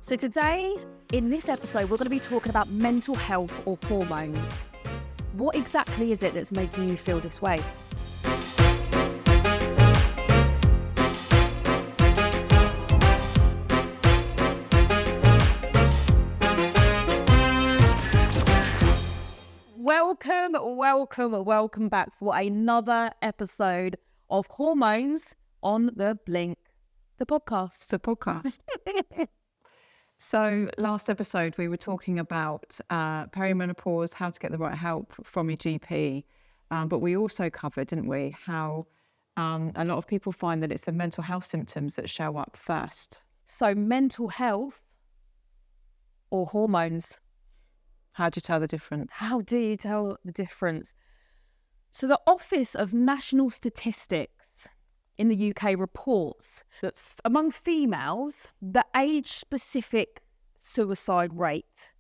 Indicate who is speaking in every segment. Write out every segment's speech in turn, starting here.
Speaker 1: So today, in this episode, we're going to be talking about mental health or hormones. What exactly is it that's making you feel this way? Welcome back for another episode of Hormones on the Blink, the podcast.
Speaker 2: So last episode, we were talking about perimenopause, how to get the right help from your GP. But we also covered, didn't we, how a lot of people find that it's the mental health symptoms that show up first.
Speaker 1: So mental health or hormones?
Speaker 2: How do you tell the difference?
Speaker 1: How do you tell the difference? So the Office of National Statistics in the UK reports that among females, the age-specific suicide rate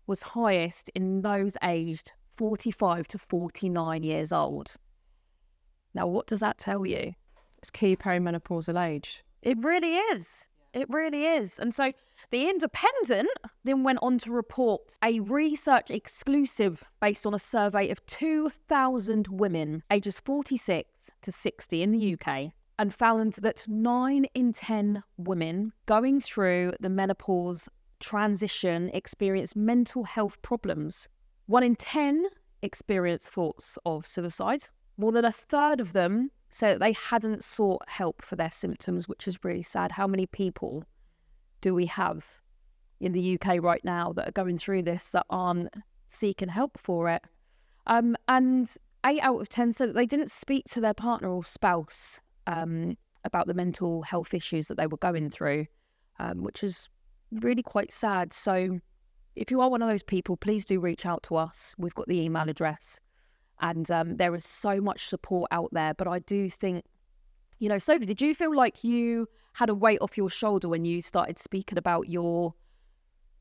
Speaker 1: was highest in those aged 45 to 49 years old. Now, what does that tell you?
Speaker 2: It's key perimenopausal age.
Speaker 1: It really is. It really is. And so the Independent then went on to report a research exclusive based on a survey of 2,000 women ages 46 to 60 in the UK, and found that 9 in 10 women going through the menopause transition experience mental health problems. 1 in 10 experience thoughts of suicide. More than a third of them said that they hadn't sought help for their symptoms, which is really sad. How many people do we have in the UK right now that are going through this that aren't seeking help for it? And 8 out of 10 said that they didn't speak to their partner or spouse about the mental health issues that they were going through, which is really quite sad. So if you are one of those people, please do reach out to us. We've got the email address, and there is so much support out there. But I do think, you know, Sophie, did you feel like you had a weight off your shoulder when you started speaking about the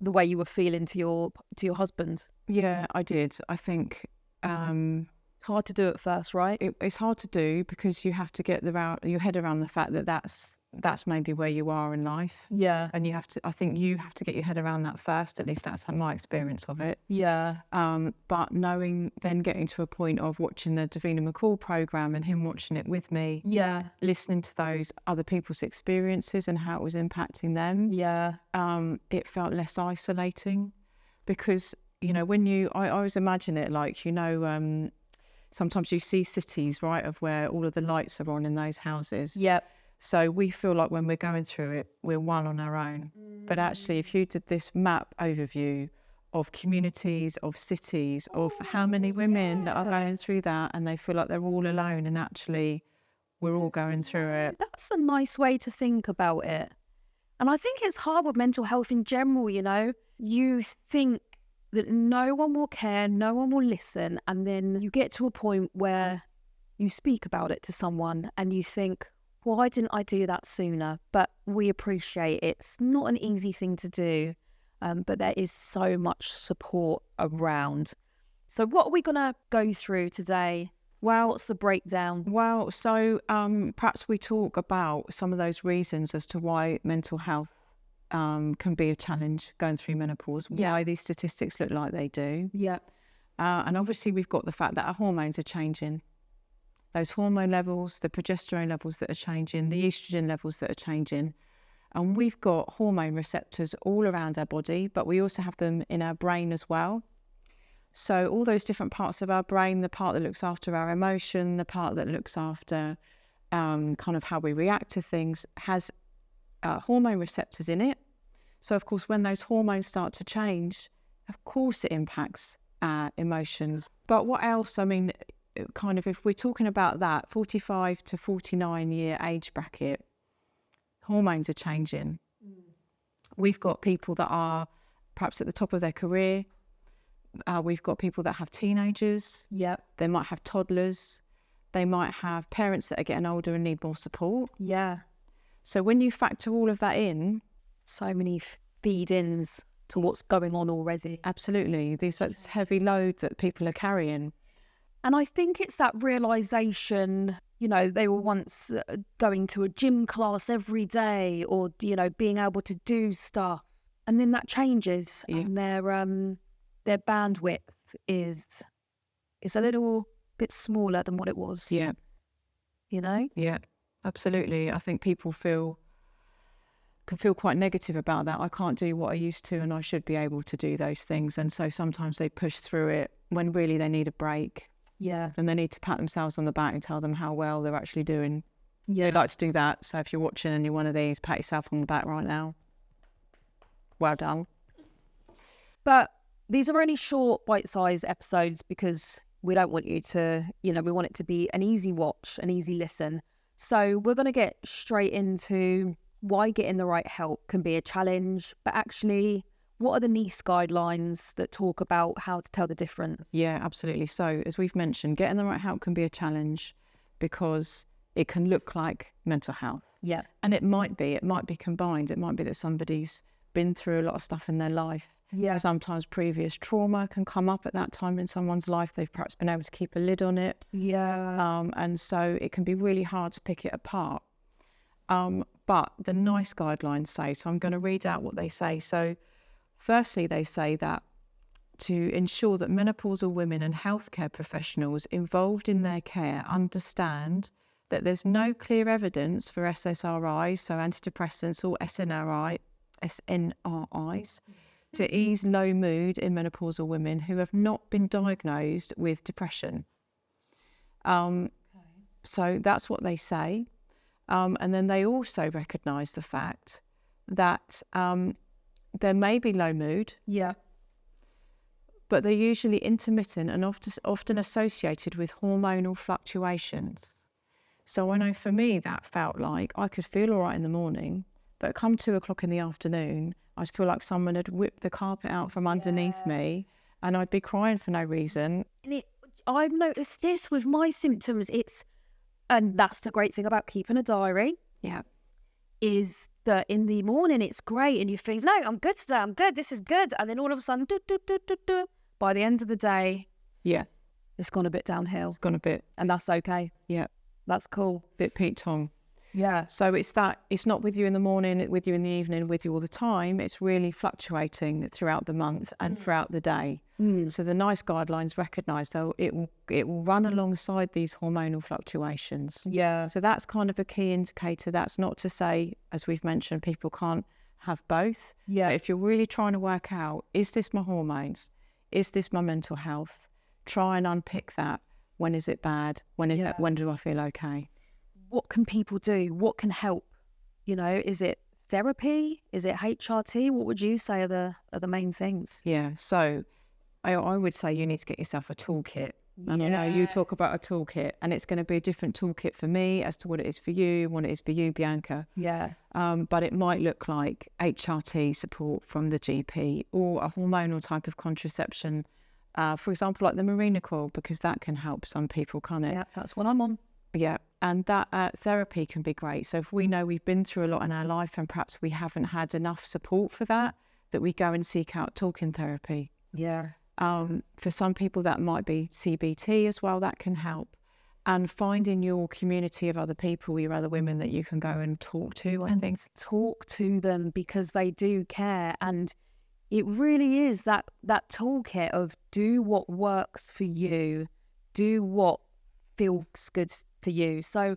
Speaker 1: way you were feeling to your husband?
Speaker 2: Yeah, I did. I think
Speaker 1: Hard to do at first, right?
Speaker 2: it's hard to do because you have to get your head around the fact that that's maybe where you are in life.
Speaker 1: Yeah.
Speaker 2: And I think you have to get your head around that first. At least that's my experience of it.
Speaker 1: Yeah.
Speaker 2: But then getting to a point of watching the Davina McCall program and him watching it with me.
Speaker 1: Yeah.
Speaker 2: Listening to those other people's experiences and how it was impacting them.
Speaker 1: Yeah.
Speaker 2: It felt less isolating because, you know, I always imagine it like, you know, sometimes you see cities, right, of where all of the lights are on in those houses.
Speaker 1: Yep.
Speaker 2: So we feel like when we're going through it, we're one on our own. But actually, if you did this map overview of communities, of cities, of how many women are going through that and they feel like they're all alone, and actually we're all going through it.
Speaker 1: That's a nice way to think about it. And I think it's hard with mental health in general, you know. You think that no one will care, no one will listen, and then you get to a point where you speak about it to someone and you think, why didn't I do that sooner? But we appreciate it's not an easy thing to do, but there is so much support around. So what are we going to go through today? Well, what's the breakdown?
Speaker 2: Well, so perhaps we talk about some of those reasons as to why mental health can be a challenge going through menopause, why these statistics look like they do.
Speaker 1: Yeah.
Speaker 2: And obviously we've got the fact that our hormones are changing. Those hormone levels, the progesterone levels that are changing, the estrogen levels that are changing. And we've got hormone receptors all around our body, but we also have them in our brain as well. So all those different parts of our brain, the part that looks after our emotion, the part that looks after kind of how we react to things, has hormone receptors in it. So of course, when those hormones start to change, of course it impacts our emotions. But what else? I mean, kind of if we're talking about that 45 to 49 year age bracket, hormones are changing. We've got people that are perhaps at the top of their career. We've got people that have teenagers.
Speaker 1: Yep.
Speaker 2: They might have toddlers. They might have parents that are getting older and need more support.
Speaker 1: Yeah.
Speaker 2: So when you factor all of that in,
Speaker 1: So many feed-ins to what's going on already.
Speaker 2: absolutely, there's this heavy load that people are carrying.
Speaker 1: And I think it's that realisation, you know, they were once going to a gym class every day, or, you know, being able to do stuff and then that changes,
Speaker 2: Yeah.
Speaker 1: and their bandwidth is a little bit smaller than what it was.
Speaker 2: Yeah.
Speaker 1: You know?
Speaker 2: Yeah, absolutely. I think people can feel quite negative about that. I can't do what I used to, and I should be able to do those things. And so sometimes they push through it when really they need a break,
Speaker 1: Yeah.
Speaker 2: and they need to pat themselves on the back and tell them how well they're actually doing.
Speaker 1: Yeah.
Speaker 2: They like to do that. So if you're watching and you're one of these, pat yourself on the back right now. Well done.
Speaker 1: But these are only short, bite-sized episodes because we don't want you to, we want it to be an easy watch, an easy listen. So we're going to get straight into why getting the right help can be a challenge, but actually, what are the NICE guidelines that talk about how to tell the difference?
Speaker 2: Yeah, absolutely. So as we've mentioned, getting the right help can be a challenge because it can look like mental health.
Speaker 1: Yeah.
Speaker 2: And it might be combined. It might be that somebody's been through a lot of stuff in their life.
Speaker 1: Yeah.
Speaker 2: Sometimes previous trauma can come up at that time in someone's life. They've perhaps been able to keep a lid on it.
Speaker 1: Yeah.
Speaker 2: And so it can be really hard to pick it apart. But the NICE guidelines say, so I'm going to read out what they say. So firstly, they say that to ensure that menopausal women and healthcare professionals involved in their care understand that there's no clear evidence for SSRIs, so antidepressants or SNRIs, to ease low mood in menopausal women who have not been diagnosed with depression. So that's what they say. And then they also recognise the fact that there may be low mood,
Speaker 1: Yeah.
Speaker 2: but they're usually intermittent and often associated with hormonal fluctuations. So I know for me that felt like I could feel all right in the morning, but come 2 o'clock in the afternoon, I'd feel like someone had whipped the carpet out from underneath me, and I'd be crying for no reason.
Speaker 1: And I've noticed this with my symptoms. And that's the great thing about keeping a diary.
Speaker 2: Yeah.
Speaker 1: Is that in the morning it's great and you think, no, I'm good today, I'm good, this is good. And then all of a sudden, by the end of the day,
Speaker 2: Yeah.
Speaker 1: it's gone a bit downhill.
Speaker 2: It's gone a bit.
Speaker 1: And that's okay.
Speaker 2: Yeah.
Speaker 1: That's cool.
Speaker 2: Bit Pete Tong.
Speaker 1: Yeah.
Speaker 2: So it's not with you in the morning, with you in the evening, with you all the time. It's really fluctuating throughout the month and throughout the day. So the NICE guidelines recognise, though, it will run alongside these hormonal fluctuations.
Speaker 1: Yeah.
Speaker 2: So that's kind of a key indicator. That's not to say, as we've mentioned, people can't have both.
Speaker 1: Yeah.
Speaker 2: But if you're really trying to work out, is this my hormones? Is this my mental health? Try and unpick that. When is it bad? When do I feel okay?
Speaker 1: What can people do? What can help? Is it therapy? Is it HRT? What would you say are the main things?
Speaker 2: Yeah. So I would say you need to get yourself a toolkit. And I know you talk about a toolkit, and it's going to be a different toolkit for me as to what it is for you, what it is for you, Bianca.
Speaker 1: Yeah.
Speaker 2: But it might look like HRT support from the GP or a hormonal type of contraception. For example, like the Marina coil, because that can help some people, can't it?
Speaker 1: Yeah, that's what I'm on.
Speaker 2: Yeah, and that therapy can be great. So if we know we've been through a lot in our life and perhaps we haven't had enough support for that we go and seek out talking therapy.
Speaker 1: Yeah.
Speaker 2: For some people that might be CBT as well, that can help. And finding your community of other people, your other women that you can go and talk to, I think.
Speaker 1: Talk to them because they do care. And it really is that toolkit of do what works for you, do what feels good for you. So,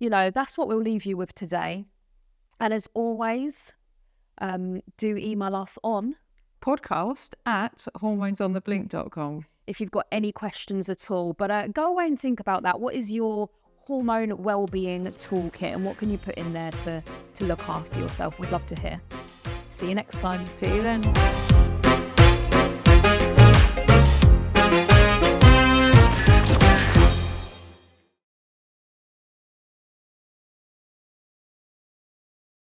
Speaker 1: that's what we'll leave you with today. And as always, do email us on
Speaker 2: podcast@hormonesontheblink.com
Speaker 1: if you've got any questions at all. But go away and think about that. What is your hormone well-being toolkit, and what can you put in there to look after yourself? We'd love to hear. See you next time.
Speaker 2: See you then.